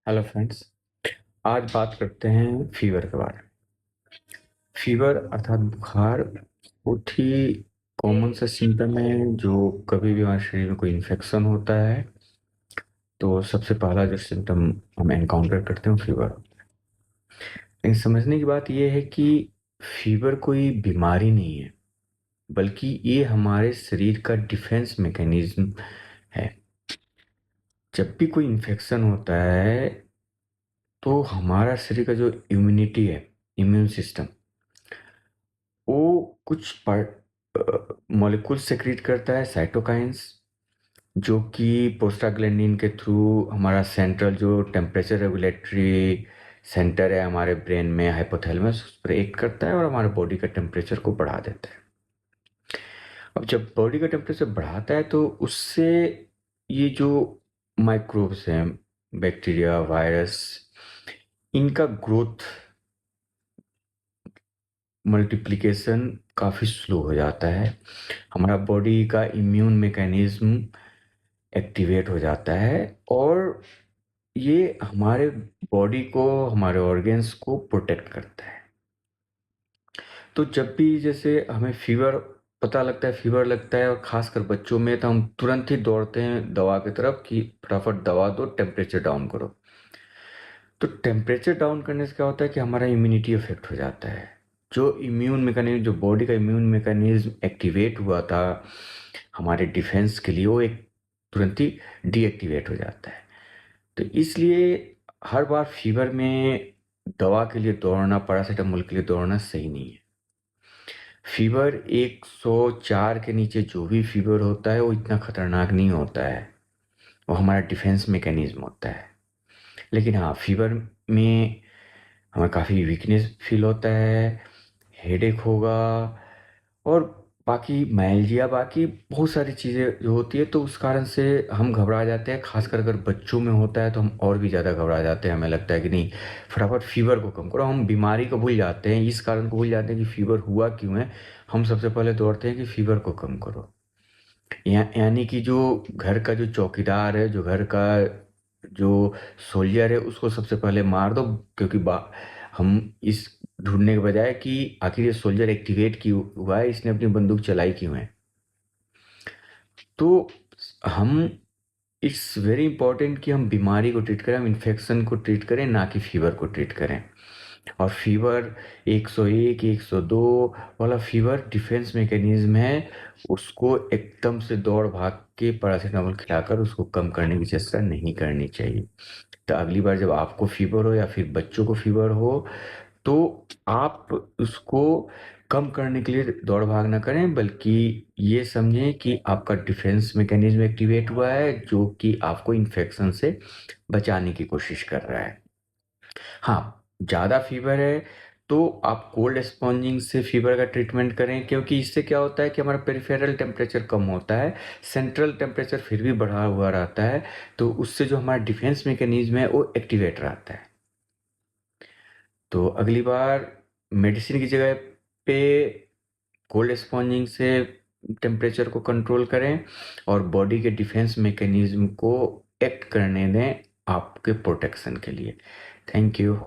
Hello friends. आज बात करते हैं फीवर के बारे में। फीवर अर्थात बुखार बहुत ही कॉमन सा सिम्टम है। जो कभी भी हमारे शरीर में कोई इन्फेक्शन होता है तो सबसे पहला जो सिम्टम हम एनकाउंटर करते हैं फीवर। लेकिन समझने की बात यह है कि फीवर कोई बीमारी नहीं है, बल्कि ये हमारे शरीर का डिफेंस मैकेनिज्म है। जब भी कोई इन्फेक्शन होता है तो हमारा शरीर का जो इम्यूनिटी है, इम्यून सिस्टम, वो कुछ मॉलिक्यूल सेक्रेट करता है, साइटोकाइंस, जो कि प्रोस्टाग्लैंडिन के थ्रू हमारा सेंट्रल जो टेम्परेचर रेगुलेटरी सेंटर है हमारे ब्रेन में, हाइपोथैलेमस, उस पर एक्ट करता है और हमारे बॉडी का टेम्परेचर को बढ़ा देता है। अब जब बॉडी का टेम्परेचर बढ़ाता है तो उससे ये जो माइक्रोब्स हैं, बैक्टीरिया, वायरस, इनका ग्रोथ, मल्टीप्लिकेशन काफ़ी स्लो हो जाता है। हमारा बॉडी का इम्यून मैकेनिज्म एक्टिवेट हो जाता है और ये हमारे बॉडी को, हमारे ऑर्गन्स को प्रोटेक्ट करता है। तो जब भी जैसे हमें फीवर पता लगता है, फीवर लगता है, और खासकर बच्चों में, तो हम तुरंत ही दौड़ते हैं दवा की तरफ कि फटाफट दवा दो, टेम्परेचर डाउन करो। तो टेम्परेचर डाउन करने से क्या होता है कि हमारा इम्यूनिटी अफेक्ट हो जाता है। जो इम्यून मैकेनिज्म, जो बॉडी का इम्यून मैकेनिज्म एक्टिवेट हुआ था हमारे डिफेंस के लिए, वो एक तुरंत ही डीएक्टिवेट हो जाता है। तो इसलिए हर बार फीवर में दवा के लिए दौड़ना, पैरासीटामोल के लिए दौड़ना सही नहीं है। फीवर 104 के नीचे जो भी फीवर होता है वो इतना खतरनाक नहीं होता है, वो हमारा डिफेंस मैकेनिज्म होता है। लेकिन हाँ, फीवर में हमें काफ़ी वीकनेस फील होता है, हेडेक होगा, और बाकी माइल्जिया, बाकी बहुत सारी चीज़ें जो होती है, तो उस कारण से हम घबरा जाते हैं। खासकर अगर बच्चों में होता है तो हम और भी ज़्यादा घबरा जाते हैं। हमें लगता है कि नहीं, फटाफट फीवर को कम करो। हम बीमारी को भूल जाते हैं, इस कारण को भूल जाते हैं कि फीवर हुआ क्यों है। हम सबसे पहले दौड़ते हैं कि फीवर को कम करो। यानी कि जो घर का जो चौकीदार है, जो घर का जो सोल्जर है, उसको सबसे पहले मार दो। क्योंकि हम इस ढूंढने के बजाय कि आखिर ये सोल्जर एक्टिवेट क्यों हुआ है, इसने अपनी बंदूक चलाई क्यों है। तो हम, इट्स वेरी इंपॉर्टेंट कि हम बीमारी को ट्रीट करें, हम इन्फेक्शन को ट्रीट करें, ना कि फीवर को ट्रीट करें। और फीवर 101, 102 वाला फीवर डिफेंस मैकेनिज्म है, उसको एकदम से दौड़ भाग के पैरासीटामोल खिलाकर उसको कम करने की चेष्टा नहीं करनी चाहिए। तो अगली बार जब आपको फीवर हो या फिर बच्चों को फीवर हो, तो आप उसको कम करने के लिए दौड़ भाग ना करें, बल्कि ये समझें कि आपका डिफेंस मैकेनिज्म एक्टिवेट हुआ है, जो कि आपको इन्फेक्शन से बचाने की कोशिश कर रहा है। हाँ, ज़्यादा फीवर है तो आप कोल्ड स्पॉन्जिंग से फीवर का ट्रीटमेंट करें, क्योंकि इससे क्या होता है कि हमारा पेरिफेरल टेम्परेचर कम होता है, सेंट्रल टेम्परेचर फिर भी बढ़ा हुआ रहता है। तो उससे जो हमारा डिफेंस मैकेनिज्म है वो एक्टिवेट रहता है। तो अगली बार मेडिसिन की जगह पे कोल्ड स्पॉन्जिंग से टेम्परेचर को कंट्रोल करें और बॉडी के डिफेंस मैकेनिज्म को एक्ट करने दें आपके प्रोटेक्शन के लिए। Thank you.